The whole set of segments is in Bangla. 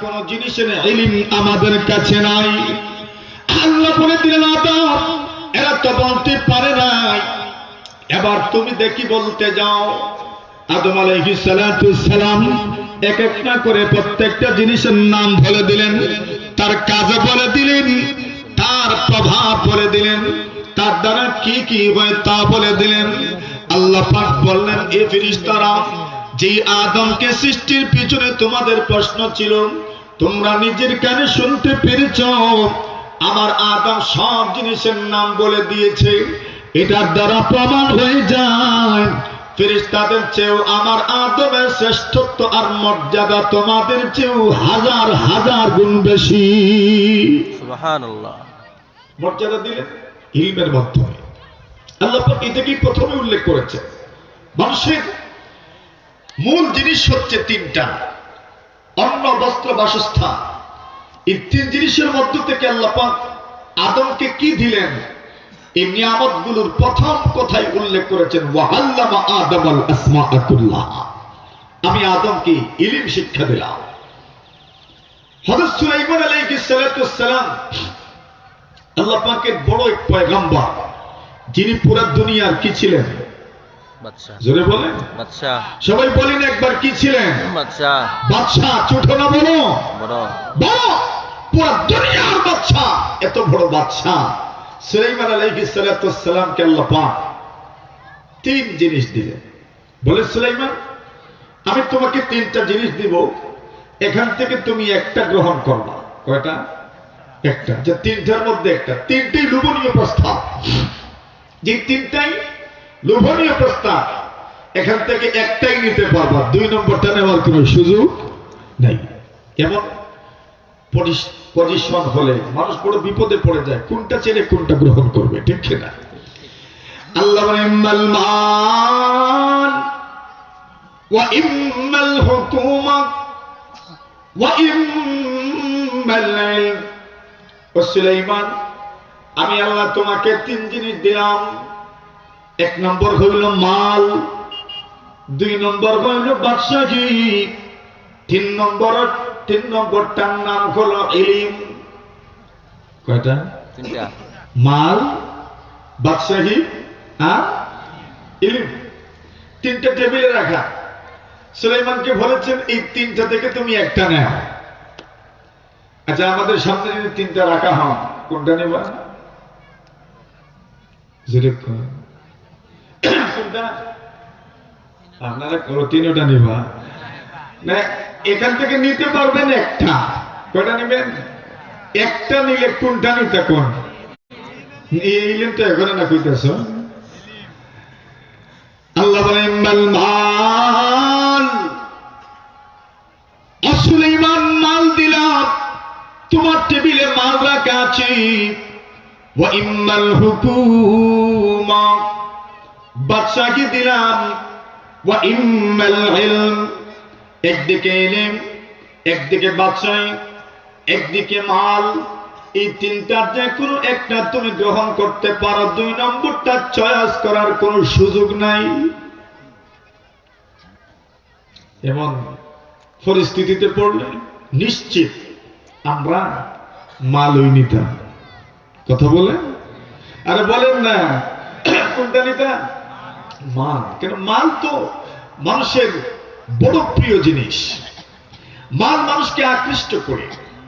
কোন জিনিসের ইলম আমাদের কাছে নাই। আল্লাহ বলে দিলেন আদম, এরা তো বলতে পারে নাই, এবার তুমি দেখি বলতে যাও। আদম আলাইহিস সালাতু সালাম এক একটা করে প্রত্যেকটা জিনিসের নাম বলে দিলেন, তার কাজ বলে দিলেন, তার প্রভাব বলে দিলেন, তার দ্বারা কি কি হয় তা বলে দিলেন। আল্লাহ পাক বললেন, এ ফেরেশতারা, যে আদমকে সৃষ্টির পিছনে তোমাদের প্রশ্ন ছিল, তোমরা নিজের কানে শুনতে পেরেছ, আমার আদম সব জিনিসের নাম বলে দিয়েছে। এটার দ্বারা প্রমাণ হয়ে যায় ফেরেশতাদের চেয়েও আমার আদমের শ্রেষ্ঠত্ব আর মর্যাদা তোমাদের চেয়েও হাজার হাজার গুণ বেশি। সুবহানাল্লাহ। মর্যাদা দিলেন ইলমের মাধ্যমে। আল্লাহ পাক এটাকেই প্রথমে উল্লেখ করেছে। মানুষের মূল জিনিস হচ্ছে তিনটা: অন্ন, বস্ত্র, বাসস্থান। এই তিন জিনিসের মধ্য থেকে আল্লাহ পাক আদমকে কি দিলেন, এই নিয়ামতগুলোর প্রথম কথাই উল্লেখ করেছেন, ওয়াআল্লামা আদমাল আসমাআ কুল্লাহ, আমি আদমকে ইলম শিক্ষা দিলাম। হযরত সুলাইমান আলাইহিস সালাতু সালাম আল্লাহ পাকের বড় এক পয়গম্বর, যিনি পুরো দুনিয়ার কি ছিলেন? বাদশা। জোরে বলেন বাদশা। সবাই বলেন একবার, কি ছিলেন? বাদশা। বাদশা। ছোট না বড়? বড়। বড়, পুরো দুনিয়ার বাদশা। এত বড় বাদশা সুলাইমান আলাইহিস সালাতু সালামকে আল্লাহ পাক তিন জিনিস দিলেন। বলে, সুলাইমান, আমি তোমাকে তিনটা জিনিস দিব, এখান থেকে তুমি একটা গ্রহণ করবা। কয়টা? একটা। যে তিনটার মধ্যে একটা। তিনটাই লোভনীয় প্রস্তাব। যে তিনটাই লোভনীয় প্রস্তাব, এখান থেকে একটাই নিতে পারবা, দুই নম্বরটা নেওয়ার কোন সুযোগ নাই। এমন পজিশন হলে মানুষ বড় বিপদে পড়ে যায়, কোনটা ছেড়ে কোনটা গ্রহণ করবে, ঠিক না? আল্লাহ বলেন, ইম্মাল মাল ওয়া ইম্মাল হুকুমা ওয়া ইম্মাল ইলম। ও সুলাইমান, আমি আল্লাহ তোমাকে তিন জিনিস দিলাম। এক নম্বর হইল মাল, দুই নম্বর হইল বাদশাহী, তিন নম্বরটার নাম হলো ইলম। কয়টা? তিনটা। মাল, বাদশাহী আর ইলম। তিনটা টেবিলে রাখা। সুলাইমানকে বলেছেন, এই তিনটা থেকে তুমি একটা নাও। আচ্ছা, আমাদের সামনে যদি তিনটা রাখা হয়, কোনটা নেবা? কোনটা? আপনারা তিনটা নিবা না? এখান থেকে নিতে পারবেন একটা। কয়টা নেবেন? একটা নিলে কোনটা নিতে? কোন ইলম তো এখন না কইতেছ। আল্লাহ বলেন, ইম্মাল মাল, সুলাইমান মাল দিলাম, তোমার টেবিলে মাল রাখা আছে। ওয়া ইম্মাল হুকুমা, বাদশাকে দিলাম। ওয়া ইম্মাল ইলম, একদিকে ইলম, একদিকে বাদশাহী, একদিকে মাল। এই তিনটার যে কোনো একটা তুমি গ্রহণ করতে পারো, দুই নম্বরটা চয়েস করার কোনো সুযোগ নাই। এমন পরিস্থিতিতে পড়লে নিশ্চিত আমরা মালই নিতাম। কথা বলে? আরে বলেন না, কোনটা নিতাম? মাল। কেন? মাল তো মানুষের বড় প্রিয় জিনিস। মাল মানুষকে আকৃষ্ট করে।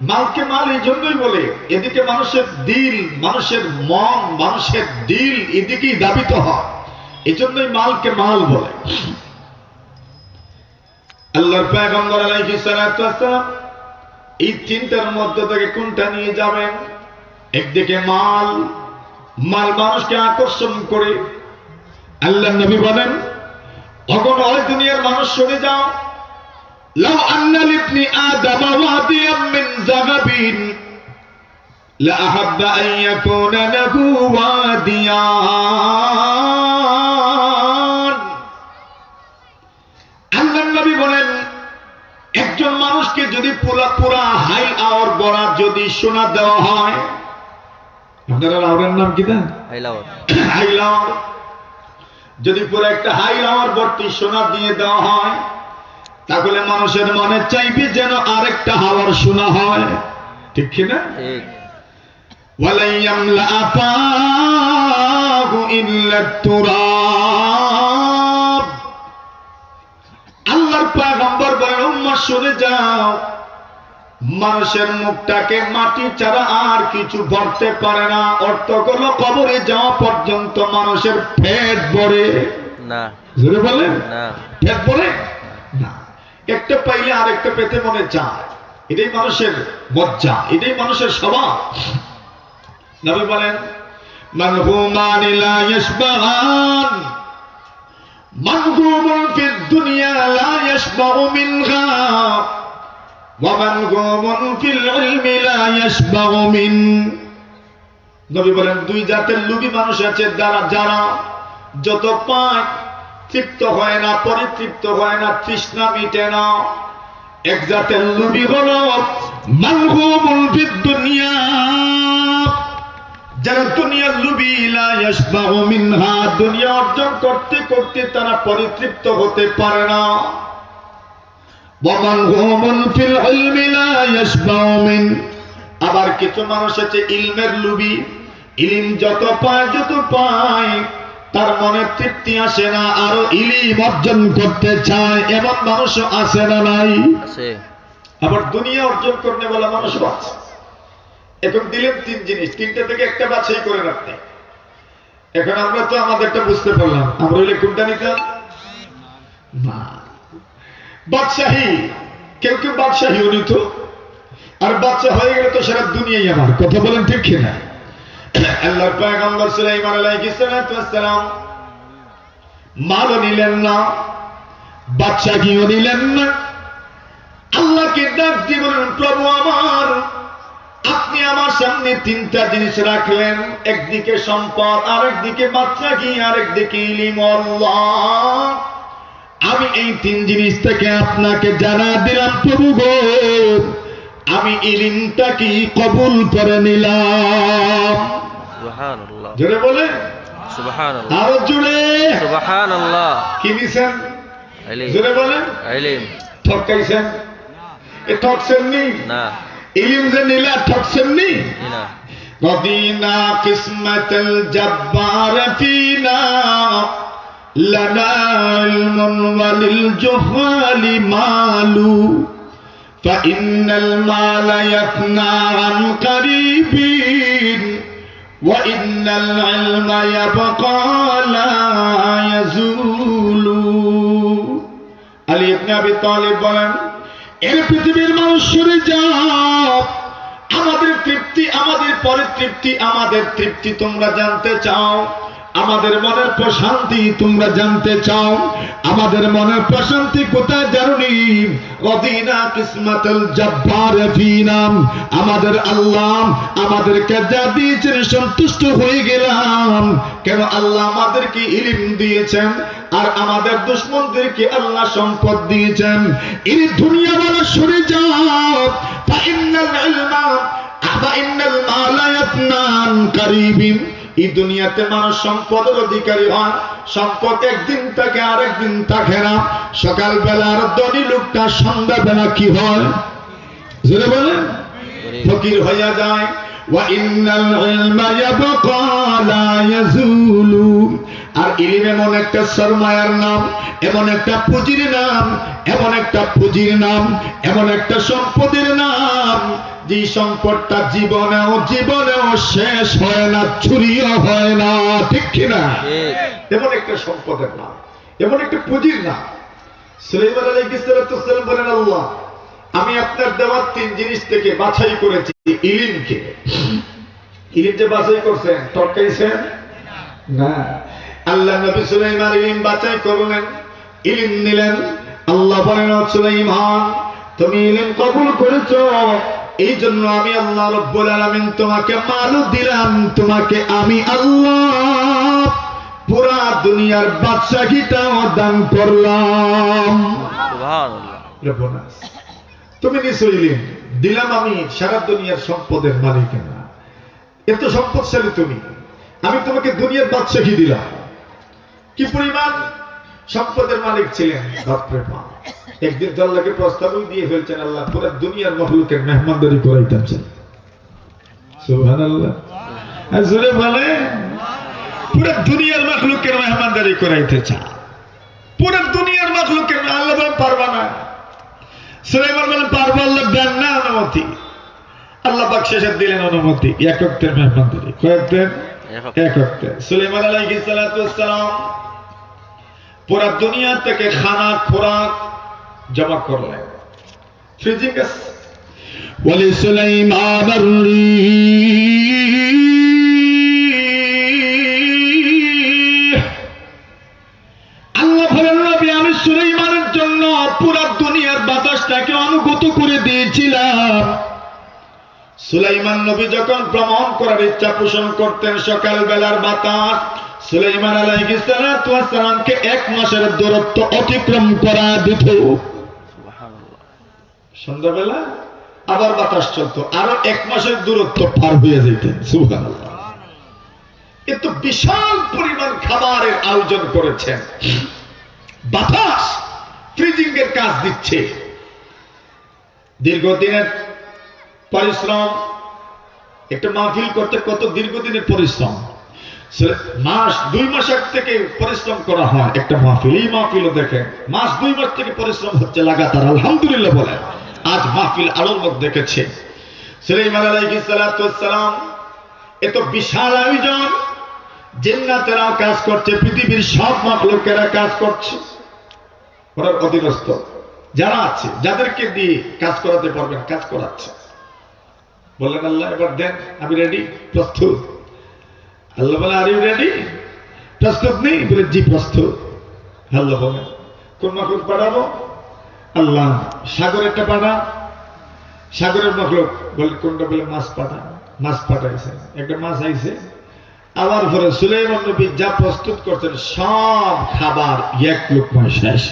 মালকে মাল এই জন্যই বলে, এদিকে মানুষের দিল, মানুষের মন, মানুষের দিল এদিকেই দাবিত হয়, এই জন্যই মালকে মাল বলে। আল্লাহর পয়গম্বর আলাইহিস সালাতু ওয়াসসালাম এই তিনটার মধ্যে থেকে কোনটা নিয়ে যাবেন? একদিকে মাল, মাল মানুষকে আকর্ষণ করে। আল্লাহর নবী বলেন, অগণ ওই দুনিয়ার মানুষ শুনে যাও, লাউ আন্না লিবনি আদম ওয়াদিয়াম মিন যাহাবিন লা আহাব্বা আন ইয়াকুনা লাহু ওয়াদিয়ান। আল্লাহর নবী বলেন, একজন মানুষকে যদি পুরা হাই আওয়ার বড়া যদি সোনা দেওয়া হয়, আপনারা লাউরের নাম কি দেন? হাইলাওয়ার। যদি পুরো একটা হাইলাওয়ার ভর্তি সোনা দিয়ে দেওয়া হয়, তাহলে মানুষের মনে চাইবে যেন আরেকটা হাওয়ার শোনা হয়, ঠিক কিনা? ঠিক। ওয়ালা ইয়ামলা আফাহু ইল্লা তুরাব। আল্লাহর পয়গম্বর বলেন, উম্মত শুনে যাও, মানুষের মুখটাকে মাটি ছাড়া আর কিছু ভরতে পারে না। অর্থ হলো কবরে যাওয়া পর্যন্ত মানুষের পেট ভরে না। জোরে বলেন, না। পেট ভরে না। একটা পাইলে আরেকটা পেতে মনে চায়, এটাই মানুষের মজ্জা, এটাই মানুষের স্বভাব। নবী বলেন, মানহুমান লা ইয়াশবাহান, মানহুমুন ফিদ দুনিয়া লা ইয়াশবাহু মিনহা, ওয়া মানহুমুন ফিল ইলমি লা ইয়াশবাহু মিন। নবী বলেন, দুই জাতের লোভী মানুষ আছে, যারা যত পায় তৃপ্ত হয় না, পরিতৃপ্ত হয় না, তৃষ্ণা মিটে না। এক জাতের লোভী হলো মানহুমুন ফিদ দুনিয়া, যারা দুনিয়ার লোভী, লা ইয়াশবাহু মিনহা, দুনিয়া অর্জন করতে করতে তারা পরিতৃপ্ত হতে পারে না। ওয়া মানহুমুন ফিল ইলমি লা ইয়াশবাহু মিন, আবার কিছু মানুষ আছে ইলমের লোভী, ইলম যত পায় তার মনে তৃপ্তি আসে না, আরো ইলম অর্জন করতে চায়, এমন মানুষও আছে না নাই? আছে। আবার দুনিয়া অর্জন করতে বলা মানুষও আছে। এখন দিলেন তিন জিনিস, তিনটা থেকে একটা বাছাই করেন আপনি। এখন আমরা তো আমাদেরটা বুঝতে পারলাম, আমরা হইলে কোনটা নিতাম না? বাদশাহী, কেউ কেউ বাদশাহীও নিত, আর বাচ্চা হয়ে গেলে তো সারা দুনিয়াই আমার। কথা বলেন ঠিক কিনা? আল্লাহর পয়গম্বর সুলাইমান আলাইহিস সালাম মালও নিলেন না, বাদশাহীও নিলেন না। আল্লাহকে ডাক দিয়ে বলেন, প্রভু আমার, আপনি আমার সামনে তিনটা জিনিস রাখলেন, একদিকে সম্পদ, আরেকদিকে বাদশাহী, আরেকদিকে ইলম। আল্লাহ, আমি এই তিন জিনিস থেকে আপনাকে জানা দিলাম প্রভু গো, আমি ইলমটা কি কবুল করে নিলাম। সুবহানাল্লাহ। জোরে বলে, সুবহানাল্লাহ। আরো জোরে সুবহানাল্লাহ। কি নিছেন? ইলম। জোরে বলেন। ইলম। ঠকাইছেন? এ ঠকছেন নি? না। ইলম যে নিলা ঠকছেন নি? না। রদিনা কিসমাতাল জব্বার ফিনা, লানা ইলমুন ওয়ালিল জুহালি মালু, فإن المال يفنى عن قريب وإن العلم يبقى لا يزول। আলী ইবনে আবি তালিব বলেন, এই পৃথিবীর মানুষ শুনে যাও, আমাদের তৃপ্তি, আমাদের পরিতৃপ্তি, আমাদের তৃপ্তি তোমরা জানতে চাও, আমাদের মনের প্রশান্তি তোমরা জানতে চাও, আমাদের মনের প্রশান্তি কোথায় জানুনি? রদিনা কিসমাতুল জব্বার ফিনা, আমাদের আল্লাহ আমাদেরকে যা দিয়েছেন সন্তুষ্ট হয়ে গেলাম। কেন? আল্লাহ আমাদেরকে ইলম দিয়েছেন, আর আমাদের দুশমনদেরকে আল্লাহ সম্পদ দিয়েছেন। এই দুনিয়া বলা সরে যাও, ফাইন্নাল ইলমা ফাইন্নাল মালা ইয়াফনা আন কারীবিন, এই দুনিয়াতে মানুষ সম্পদের অধিকারী হয়, সম্পদ একদিন থাকে আরেকদিন থাকে না। সকালবেলার ধনী লোকটা সন্ধ্যাবেলা কি হয়? জোরে বলেন, ফকির হইয়া যায়। ওয়া ইন্নাল ইলমা ইয়াবকা লা ইয়াজুলু, আর ইলম এমন একটা সরমায়ার নাম, এমন একটা পুঁজির নাম, এমন একটা পুঁজির নাম, এমন একটা সম্পদের নাম, যে সম্পদটা জীবনেও শেষ হয় না, চুরিও হয় না, ঠিক কিনা? এমন একটা সম্পদের নাম, এমন একটা পুঁজির নাম। সুলাইমান আলাইহিস সালাম বলেন, আল্লাহ, আমি আপনার দেওয়া তিন জিনিস থেকে বাছাই করেছি ইলমকে। ইলম যে বাছাই করছেন, টটকাইছেন না। আল্লাহ নবী সুলাইমান ইলম বাছাই করলেন, ইলম নিলেন। আল্লাহ বলেন, সুলাইমান, তুমি ইলম কবুল করেছো, এই জন্য আমি আল্লাহ রাব্বুল আলামিন তোমাকে মালও দিলাম, তোমাকে আমি আল্লাহ পুরা দুনিয়ার বাদশাহীটাও দান করলাম। সুবহানাল্লাহ। তুমি নিশ্চয়ই ইলম দিলাম, আমি সারা দুনিয়ার সম্পদের মালিকানা, এত সম্পদশালী তুমি, আমি তোমাকে দুনিয়ার বাদশাহী দিলাম। কি পরিমাণ সম্পদের মালিক ছিলেন? বাপরে বাপ। একদিন তো আল্লাহকে প্রস্তাবই দিয়ে ফেলছেন, আল্লাহ পুরো দুনিয়ার মখলুকের মেহমানদারি করাইতাম চান। সুবহানাল্লাহ। আসলে বলে পুরো দুনিয়ার মখলুকের মেহমানদারি করাইতে চান, পুরো দুনিয়ার মখলুকের। আল্লাহ বলেন পারবা না। সুলাইমান বলেন পারবো, আল্লাহ দেন না অনুমতি। আল্লাহ পাক শেষে দিলেন অনুমতি, এক ওয়াক্তের মেহমানদারি। কয়েকদিন এক ওয়াক্তে। সুলাইমান আলাইহিস সালাতু ওয়াস সালাম পুরো দুনিয়া থেকে খানা খোরাক জমা করলেন, ফ্রিজিং আছে। ওয়ালি সুলাইমান আল্লাহ বলেন নবী আমি সুলাইমানের জন্য পুরো দুনিয়ার বাতাসটাকে অনুগত করে দিয়েছিলাম। সুলাইমান নবী যখন ভ্রমণ করার ইচ্ছা পোষণ করতেন, সকাল বেলার বাতাস সুলাইমান আলাইহিস সালাতু ওয়াস সালামকে 1 মাসের দূরত্ব অতিক্রম করা দিত। সুবহানাল্লাহ। সন্ধ্যাবেলা আবার বাতাস চলতো, আরো 1 মাসের দূরত্ব পার হয়ে যেতেন। সুবহানাল্লাহ। এত বিশাল পরিমাণ খাবারের আয়োজন করেছেন, বাতাস ফ্রিজিং এর কাজ দিচ্ছে। দীর্ঘদিনের পরিশ্রম, একটা মাহফিল করতে কত দীর্ঘদিনের পরিশ্রম। মাস 2 মাস আগ থেকে পরিশ্রম করা হয় একটা মাহফিল। এই মাহফিলও দেখেন মাস 2 মাস থেকে পরিশ্রম হচ্ছে লাগাতার। আলহামদুলিল্লাহ বলেন। আজ মাহফিল আলোর মধ্যে দেখেছে। সুলাইমান আলাইহিস সালাতু ওয়াস সালাম এত বিশাল আয়োজন, জিন্নাতেরাও কাজ করছে, পৃথিবীর সব মাখলুকেরা কাজ করছে। ওনার অধীনস্থ যারা আছে, যাদেরকে দিয়ে কাজ করাতে পারবেন কাজ করাচ্ছে। বললেন আল্লাহ এবার দেন, আমি রেডি, প্রস্তুত। আল্লাহ বলে আর ইউ রেডি, প্রস্তুত নেই? বলে জি প্রস্তুত। আল্লাহ বলে কোন মাখলুক পাঠাবো? আল্লাহ সাগরেরটা পাঠা। সাগরের মাখলুক বলে কোনটা? বলে মাছ পাঠা। মাছ পাঠাইছে, একটা মাছ আইছে। আবার পরে সুলাইমান নবী যা প্রস্তুত করছেন সব খাবার 1 লোকমায় শেষ।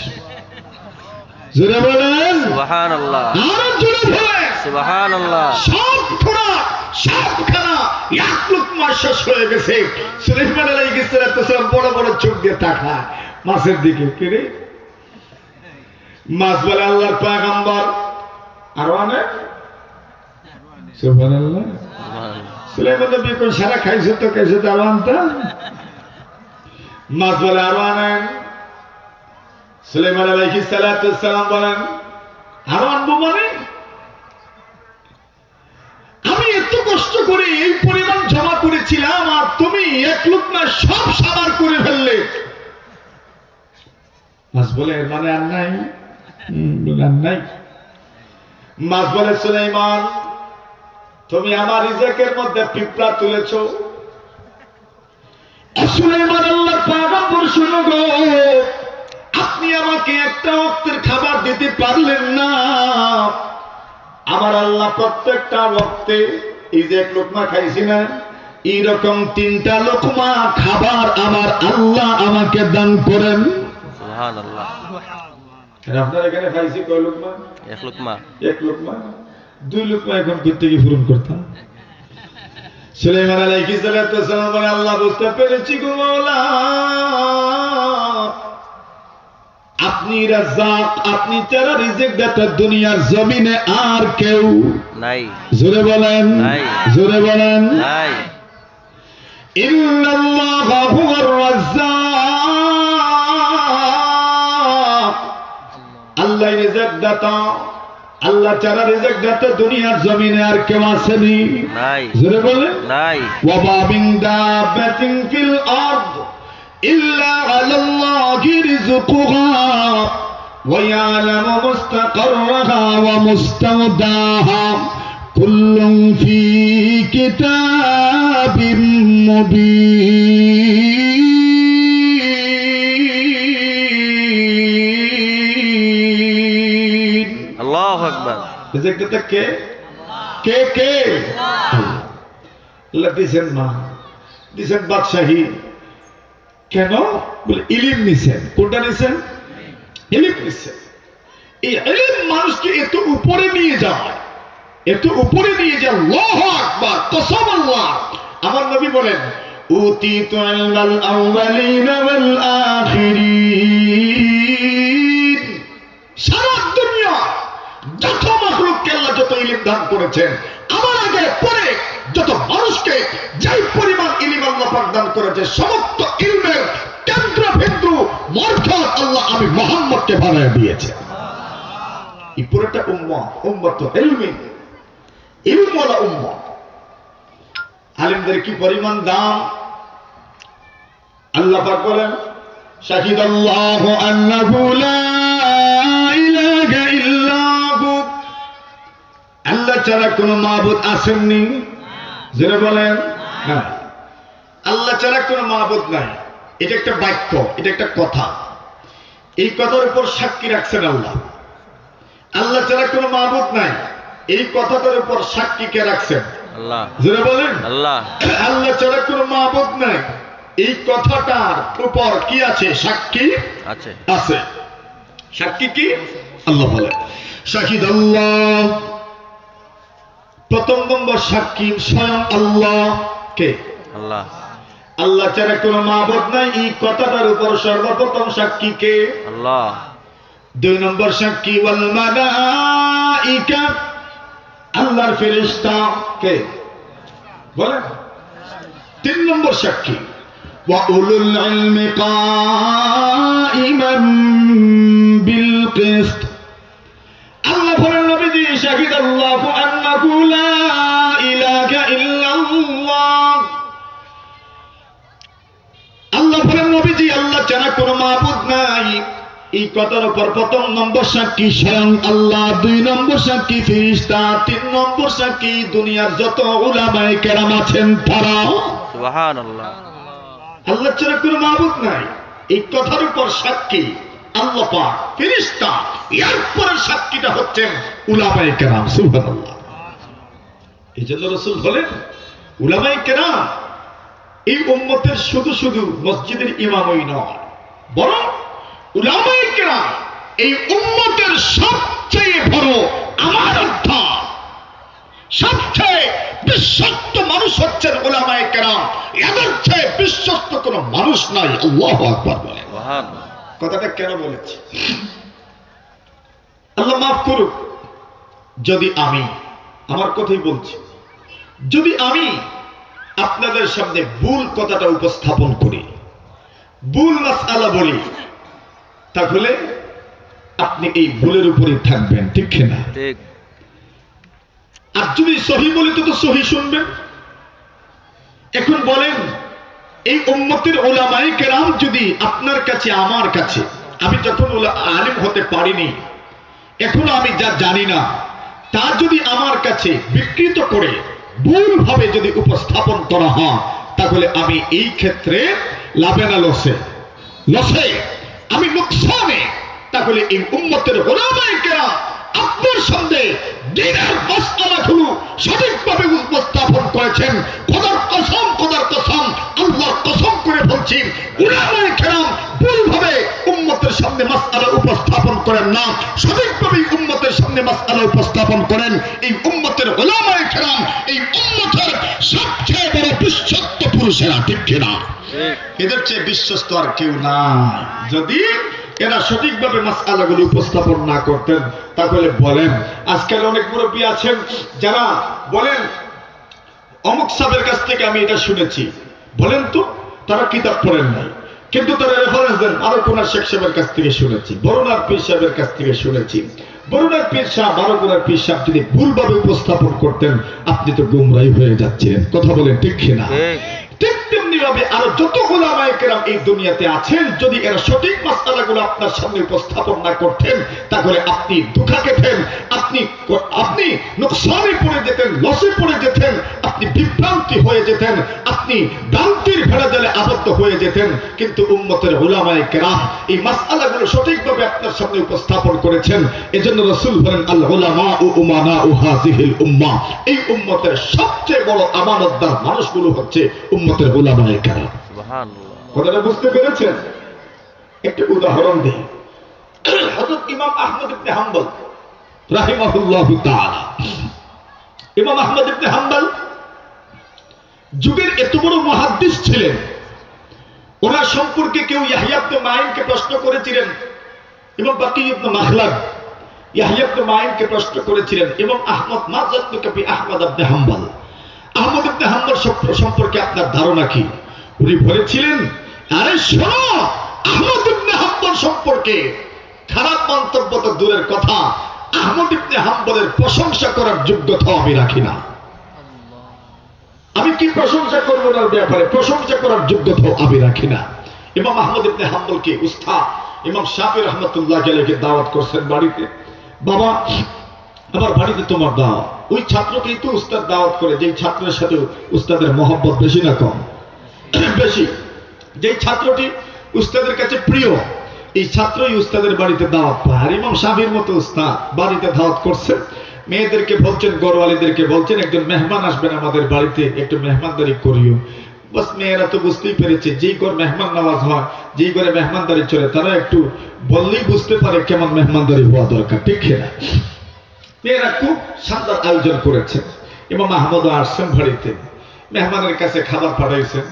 জোরে বলেন সুবহানাল্লাহ। আরো জোরে বলেন সুবহানাল্লাহ। সব খোরাক সব খানা 1 লোকমায় শেষ হয়ে গেছে। সুলাইমান আলাইহিস সালাম বড় বড় চোখ দিয়ে তাকায় মাছের দিকে। কি রে? মাছ বলে আল্লাহর পয়গম্বর আরো অনেক। সুবহানাল্লাহ। সুলাইমান নবী কোন সারা খাইছে তো কেসে আরো আনতা। মাছ বলে আরো আনেন। সুলাইমান আলাইহিস সালাতু ওয়াস সালাম বলেন আরো আনবো মানে? আমি এত কষ্ট করে এই পরিমাণ জমা করেছিলাম আর তুমি 1 লোকমা সব সাবার করে ফেললে। মাছ বলে এর মানে আর নাই? আর নাই। মাছ বলে সুলাইমান তুমি আমার রিজেকের মধ্যে পিঁপড়া তুলেছো। সুলাইমান আল্লাহর পয়গম্বর শুনো গো, আপনি আমাকে একটা ওয়াক্তের খাবার দিতে পারলেন না। আমার আল্লাহ প্রত্যেকটা ওয়াক্তে এই যে 1 লোকমা খাইছি না, এইরকম 3টা লোকমা খাবার আমার আল্লাহ আমাকে দান করেন। সুবহানাল্লাহ। আপনার এখানে খাইছি কয় লোকমা? 1 লোকমা। 1 লোকমা। 2 লোকমা এখন প্রত্যেকে পূরণ করতাম। সুলাইমান আলাইহিস সালাতু ওয়াস সালাম বলে আল্লাহ বুঝতে পেরেছি গো মাওলা, আপনি রাজ্জাক, আপনি ছাড়া রিজিক দাতা দুনিয়ার জমিনে আর কেউ নাই। জোরে বলেন নাই। জোরে বলেন নাই। ইন্নাল্লাহা হুয়ার রাজ্জাক, আল্লাহ রিজিক দাতা। আল্লাহ ছাড়া রিজিক দাতা দুনিয়ার জমিনে আর কেউ আসেনি। নাই। জোরে বলেন নাই। ওয়া মা মিন দাব্বাতিন ফিল আরদ ইল্লা আলাল্লাহি রিজকুহা ওয়া ইয়ালামু মুস্তাকাররাহা ওয়া মুস্তাওদাহা কুল্লুন ফি কিতাবিম মুবিন। আল্লাহু আকবার। রিজিক দাতা কে? কে কে? আল্লাহ দিছেন না, দিছেন বাদশাহী। কেন? বলে ইলম নিছেন। কোনটা নিছেন? ইলম নিছেন। এই ইলম মানুষকে এত উপরে নিয়ে যায়, এত উপরে নিয়ে যায়। আল্লাহু আকবার, কসম আল্লাহ। আমার নবী বলেন উতিতু ইলমাল আউয়ালিন ওয়াল আখিরিন। সারা দান করেছেন। আমার আগে পরে যত মানুষকে যেই পরিমাণ ইলম আল্লাহ পাক দান করেছে, সমস্ত ইলমের কেন্দ্র বিন্দু মরকজ আল্লাহ আমি মুহাম্মদকে বানিয়ে দিয়েছে। এই পুরোটা উম্মত ইলমি, ইলমওয়ালা উম্মত। আলেমদের কি পরিমাণ দাম! আল্লাহ পাক বলেন, শাহিদাল্লাহু আন্নাহু লা ইলাহা ইল্লাহু, আল্লাহ ছাড়া কোনো মাবুদ আসেননি। যারা বলেন না, আল্লাহ ছাড়া কোনো মাবুদ নাই। এটা একটা বাক্য, এটা একটা কথা। এই কথার উপর সাক্ষী রাখছেন আল্লাহ। আল্লাহ ছাড়া কোনো মাবুদ নাই, এই কথাটার উপর সাক্ষী কে রাখছেন? আল্লাহ। যারা বলেন আল্লাহ। আল্লাহ ছাড়া কোনো মাবুদ নাই, এই কথাটার উপর কি আছে? সাক্ষী আছে। আছে। সাক্ষী কি? আল্লাহ বলেন, শাহিদাল্লাহ, প্রথম নম্বর সাক্ষী স্বয়ং আল্লাহ। কে? আল্লাহ। আল্লাহ ছাড়া কোনো মাবুদ নাই, এই কথাটার উপর সর্বপ্রথম সাক্ষী কে? আল্লাহ। দুই নম্বর সাক্ষী ওয়াল মালাইকা, আল্লাহর ফেরেশতা। কে? বলেন। তিন নম্বর সাক্ষী ওয়া উলুল ইলমি কাইমান বিল কিসত, আল্লাহ বলেন নবীজি শাহিদাল্লাহু আন্নাহু লা ইলাহা ইল্লাল্লাহ, আল্লাহ বলেন নবীজি আল্লাহ ছাড়া কোনো মাবুদ নাই, এই কথার উপর প্রথম নম্বর সাক্ষী স্বয়ং আল্লাহ, দুই নম্বর সাক্ষী ফেরেশতা, তিন নম্বর সাক্ষী দুনিয়ার যত উলামায়ে কেরাম আছেন তারা। সুবহানাল্লাহ। আল্লাহ ছাড়া কোনো মাবুদ নাই, এই কথার উপর সাক্ষী আল্লাহ পাক, ফেরেশতা, এরপরের সাক্ষীটা হচ্ছেন উলামায়ে কেরাম। সুবহানাল্লাহ। এই জন্য রাসূল বলেন উলামায়ে কেরাম এই উম্মতের শুধু শুধু মসজিদের ইমামই নয়, বরং উলামায়ে কেরাম এই উম্মতের সবচেয়ে বড় আমানতদার, সবচেয়ে বিশ্বস্ত মানুষ হচ্ছেন উলামায়ে কেরাম। এদের চেয়ে বিশ্বস্ত কোনো মানুষ নাই। আল্লাহু আকবার বলেন। সুবহানাল্লাহ। কথাটা কেন বলেছি? আল্লাহ মাফ করুক যদি আমি, আমার কথাই বলছি, যদি আমি আপনাদের সামনে ভুল কথাটা উপস্থাপন করি, ভুল মাসআলা বলি, তাহলে আপনি এই ভুলের উপরে থাকবেন, ঠিক না? ঠিক। আর যদি সহি বলি তো সহি শুনবেন। এখন বলেন, এই উম্মতের উলামায়ে কেরাম যদি আপনার কাছে, আমার কাছে, আমি যখন আলেম হতে পারিনি, এখনো আমি যা জানি না, তা যদি আমার কাছে বিকৃত করে ভুলভাবে যদি উপস্থাপন করা হয়, তাহলে আমি এই ক্ষেত্রে লাভে না লসে? লসে, আমি লোকসানে। তাহলে এই উম্মতের উলামায়ে কেরাম আপনার সামনে দ্বীনের মাসআলাগুলো সঠিকভাবে উপস্থাপন করেছেন। খোদার কসম, খোদার কসম, আল্লাহর কসম করে বলছি, উলামায়ে কেরাম ভুলভাবে উম্মতের সামনে মাসআলা উপস্থাপন করেন না, সঠিকভাবে উম্মতের সামনে মাসআলা উপস্থাপন করেন। এই উম্মতের উলামায়ে কেরাম এই উম্মতের সবচেয়ে বড় বিশ্বস্ত পুরুষেরা, ঠিক কিনা? এদের চেয়ে বিশ্বস্ত আর কেউ নাই। যদি এরা সঠিকভাবে মাসআলাগুলো উপস্থাপন না করতেন, তাহলে বলেন, আজকাল অনেক মুরব্বী আছেন যারা বলেন অমুক সাহেবের কাছ থেকে আমি এটা শুনেছি। বলেন তো, তারা কিতাব পড়েন নাই, কিন্তু তারা রেফারেন্স দেন বারোকোনার শেখ সাহেবের কাছ থেকে শুনেছি, বরুণার পীর সাহেবের কাছ থেকে শুনেছি। বরুণার পীর সাহেব, বারোকোনার পীর সাহেব যদি ভুলভাবে উপস্থাপন করতেন, আপনি তো গুমরাহী হয়ে যাচ্ছিলেন। কথা বলেন, ঠিক না? ঠিক তেমনি ভাবে আরো যত উলামায়ে কেরাম এই দুনিয়াতে আছেন, যদি এরা সঠিক মাসআলাগুলো আপনার সামনে উপস্থাপন না করতেন, তাহলে আপনি ধোঁকা খেতেন, আপনি নোকসানে পড়ে যেতেন, লসে পড়ে যেতেন, আপনি বিভ্রান্তি হয়ে যেতেন, আপনি ভ্রান্তির ভেড়াজালে আবদ্ধ হয়ে যেতেন। কিন্তু উম্মতের উলামায়ে কেরাম এই মাসআলাগুলো সঠিকভাবে আপনার সামনে উপস্থাপন করেছেন। এজন্য রাসূল বলেন, আল উলামা ও উমানাউ হাযিহিল উম্মাহ, এই উম্মতের সবচেয়ে বড় আমানতদার মানুষগুলো হচ্ছে উম্মতের উলামায়ে কেরাম। সুবহানাল্লাহ। কথাটা বুঝতে পেরেছেন? একটা উদাহরণ দিই। হযরত ইমাম আহমদ ইবনে হাম্বল রাহিমাহুল্লাহু তাআলা, ইমাম আহমদ ইবনে হাম্বল যুগের এত বড় মুহাদ্দিস ছিলেন, ওনার সম্পর্কে কেউ ইয়াহইয়া ইবনে মাঈনকে প্রশ্ন করেছিলেন এবং বাকি ইবনে মাখলাদ ইয়াহইয়া ইবনে মাঈনকে প্রশ্ন করেছিলেন ইমাম আহমদ মা জান্নুকা বি আহমদ ইবনে হাম্বল, আহমদ ইবনে হাম্বল সম্পর্কে আপনার ধারণা কি? উনি বলেছিলেন, আরে শোনো, আহমদ ইবনে হাম্বল সম্পর্কে খারাপ মন্তব্য তো দূরের কথা, আহমদ ইবনে হাম্বলের প্রশংসা করার যোগ্যতা আমি রাখি না। আমি কি প্রশংসা করবো না ব্যাপারে? প্রশংসা করার যোগ্যতা আমি রাখি না। ইমাম আহমদ ইবনে হাম্বলকে উস্তাদ ইমাম শাফি রহমতুল্লাহ আলাইহি দাওয়াত করছেন বাড়িতে। বাবা, আমার বাড়িতে তোমার দাওয়াত। ওই ছাত্রকেই তো উস্তাদ দাওয়াত করে, যেই ছাত্রের সাথে উস্তাদের মহব্বত বেশি না কম? বেশি। যেই ছাত্রটি উস্তাদের কাছে প্রিয়, এই ছাত্রই উস্তাদের বাড়িতে দাওয়াত পায়। আর ইমাম শাফির মতো উস্তাদ বাড়িতে দাওয়াত করছেন, মেয়েদেরকে বলছেন, গরওয়ালিদেরকে বলছেন, একজন মেহমান আসবেন আমাদের বাড়িতে, একটু মেহমানদারি করিও। বাস মেয়েরা তো বুঝতেই পেরেছে, যেই ঘর মেহমান নামাজ হয়, যেই ঘরে মেহমানদারি চলে, তারা একটু বললেই বুঝতে পারে কেমন মেহমানদারি হওয়া দরকার, ঠিক কিনা? মেয়েরা খুব শানদার আয়োজন করেছেন। ইমাম আহমদ আসছেন বাড়িতে, মেহমানের কাছে খাবার পাঠাইছেন।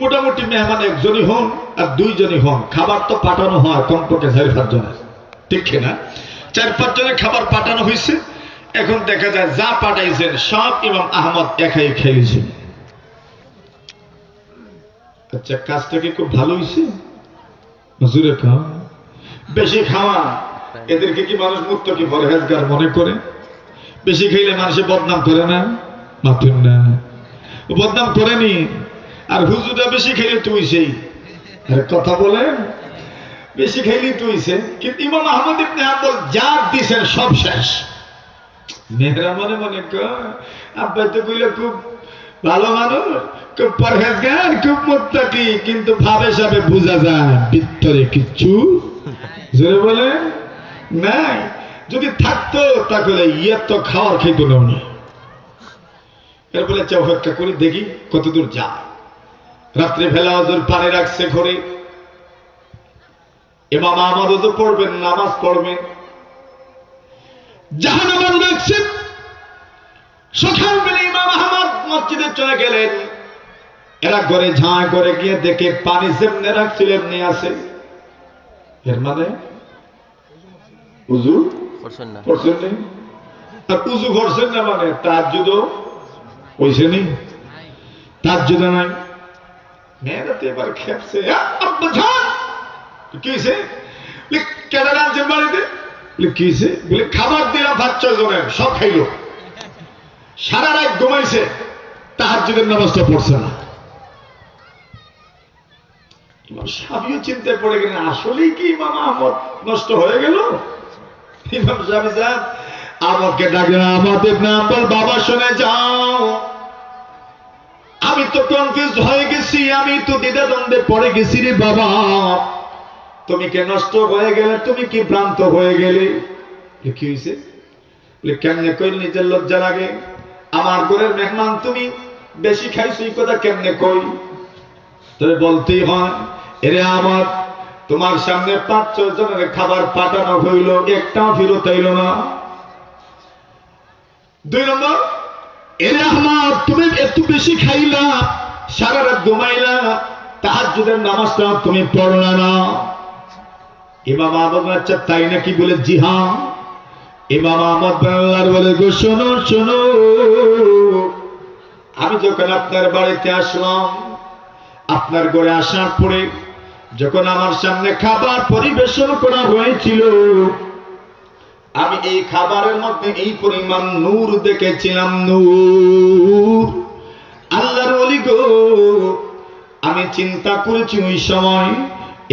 মোটামুটি মেহমান একজনই হন আর দুইজনই হন, খাবার তো পাঠানো হয় কমপক্ষে 4-5 জনের, ঠিক কিনা? 4-5 জনের খাবার পাঠানো হয়েছে। এখন দেখা যায় যা পাঠাইছেন সব ইমাম আহমদ একাই খেয়েছেন। আচ্ছা, কাজটা কি খুব ভালো হয়েছে? হুজুরে খাওয়া বেশি খাওয়া, এদেরকে কি মানুষ মুক্ত কি পরহেজগার মনে করে? বেশি খাইলে মানুষে বদনাম করে না? মাতুন না, বদনাম করেনি। আর হুজুরা বেশি খাইলে তুই সেই কথা বলে, বেশি খাইলে তুই সে। কিন্তু ইমাম আহমদ ইবনে হাম্বল যা দিছেন সব শেষ। মেয়েরা মনে মনে কয়, আব্বা তো কইলে খুব ভালো মানুষ, খুব পরহেজগার, খুব মুত্তাকি, কিন্তু ভাবে সাবে বোঝা যায় ভিতরে কিচ্ছু জোরে বলে নাই। যদি থাকতো তাহলে তো খাওয়ার খেত না উনি। এর বলে অপেক্ষা করি দেখি কতদূর যায়। রাত্রে বেলা ওদের পানি রাখছে ঘরে, ইমাম আহমদ ওদের পড়বেন, নামাজ পড়বেন, জাহানাবাদ রাখছেন। সকালবেলা ইমাম আহমদ মসজিদে চলে গেলেন। এরা ঘরে ঝাঁ করে গিয়ে দেখে পানি যেমনে রাখছিল এমনি আছে। এর মানে উজু করছেন না, আর উজু করছেন না মানে তাহাজ্জুদ হইছে নি, তাহাজ্জুদ নাই। মেয়েরা তো এবার খেপছে, কি হয়েছে? কেন আনছেন বাড়িতে? কি হয়েছে? বলে খাবার দিলাম 5-6 জনের, সব খাইল, সারা রাত ঘুমাইছে, তাহাজ্জুদের নামাজটা পড়ছে না। ইমাম শাফিও চিন্তায় পড়ে গেলেন, আসলেই কি ইমাম আহমদ নষ্ট হয়ে গেল? ইমাম শাফি সাহেব আহমদকে ডাকলেন, আহমদ ইবনে হাম্বল, বাবা শুনে যাও, আমি তো কনফিউজ হয়ে গেছি, আমি তো দ্বিধাদ্বন্দ্বে পড়ে গেছি রে বাবা। তুমি কি নষ্ট হয়ে গেলে? তুমি কি ভ্রান্ত হয়ে গেলে? কি হয়েছে? কেমনে কই? নিজের লজ্জা লাগে। আমার ঘরের মেহমান, তুমি বেশি খাইছো, এই কথা কেমনে কই? তবে বলতেই হয়, এরে আমার তোমার সামনে 5-6 জনের খাবার পাঠানো হইল, একটাও ফেরত আইল না। 2 নম্বর, এরে আমার তুমি একটু বেশি খাইলা, সারা রাত ঘুমাইলা, তাহাজ্জুদের নামাজটা তুমি পড়লা না। ইমাম আহমদ, আচ্ছা তাই নাকি? বলে জি হ্যাঁ। ইমাম আহমদ আল্লাহর বলে, গো শোনো শোনো, আমি যখন আপনার বাড়িতে আসলাম, আপনার ঘরে আসার পরে যখন আমার সামনে খাবার পরিবেশন করা হয়েছিল, আমি এই খাবারের মধ্যে এই পরিমাণ নূর দেখেছিলাম, নূর। আল্লাহর ওলি গো, আমি চিন্তা করেছি ওই সময়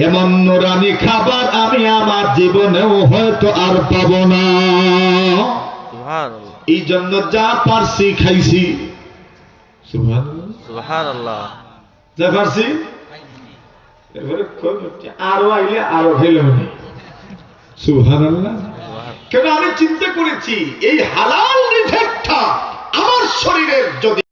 এমন নূরানি খাবার আমি আমার জীবনেও হয়তো আর পাব না। এই জন্য যা পারছি খাইছি। সুবহানাল্লাহ, যা পারছি। আরো আইলে আরো খাইলাম। সুবহানাল্লাহ। কেন আমি চিন্তা করেছি এই হালাল রিজেক্টটা আমার শরীরের যদি